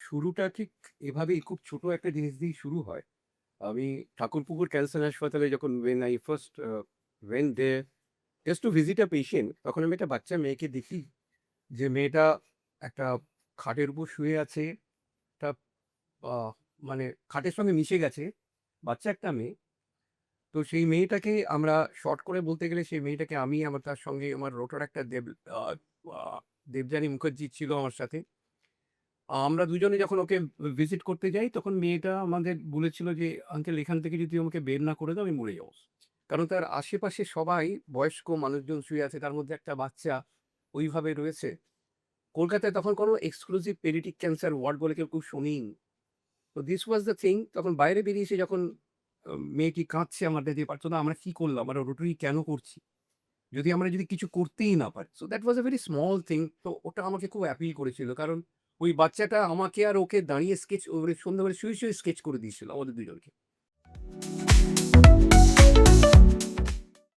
শুরুটা ঠিক এভাবেই খুব ছোট একটা জিনিস দিয়েই শুরু হয়। আমি ঠাকুরপুকুর ক্যান্সার হাসপাতালে যখন when I first went there just to visit a patient, তখন আমি একটা বাচ্চা মেয়েকে দেখি যে মেয়েটা একটা খাটের উপর শুয়ে আছে। একটা আ মানে খাটের সঙ্গে মিশে গেছে। বাচ্চা একটা মেয়ে। তো সেই মেয়েটাকে আমরা শর্ট করে বলতে গেলে সেই মেয়েটাকে আমি আমার তার সঙ্গে আমার রোটার একটা আ আ দেবযানী মুখার্জি ছিল আমার সাথে। আমরা দুজনে যখন ওকে ভিজিট করতে যাই, তখন মেয়েটা আমাদের বলেছিল যে, "আঙ্কেল এখান থেকে যদি আমাকে বের না করে দাও, আমি মরে যাবো।" কারণ তার আশেপাশে সবাই বয়স্ক মানুষজন শুয়ে আছে। তার মধ্যে একটা বাচ্চা ওইভাবে রয়েছে। কলকাতায় তখন কোনো এক্সক্লুসিভ পেডিয়াট্রিক ক্যান্সার ওয়ার্ড বলে কেউ শোনেইনি। তো দিস ওয়াজ দ্য থিং। তখন বাইরে বেরিয়ে এসে যখন মেয়েটি কাঁদছে আমার কাছে, "পারছো না, আমরা কি করলাম? আমরা রোটারি কেন করছি? আমরা যদি কিছু করতেই না পারি।" So that was a very small thing. তো ওটা আমাকে খুব অ্যাপিল করেছিল। কারণ ওই বাচ্চাটা আমাকে আর ওকে দাঁড়িয়ে স্কেচ সন্ধ্যাবেলা শুয়ে স্কেচ করে দিয়েছিল আমাদের দুজনকে।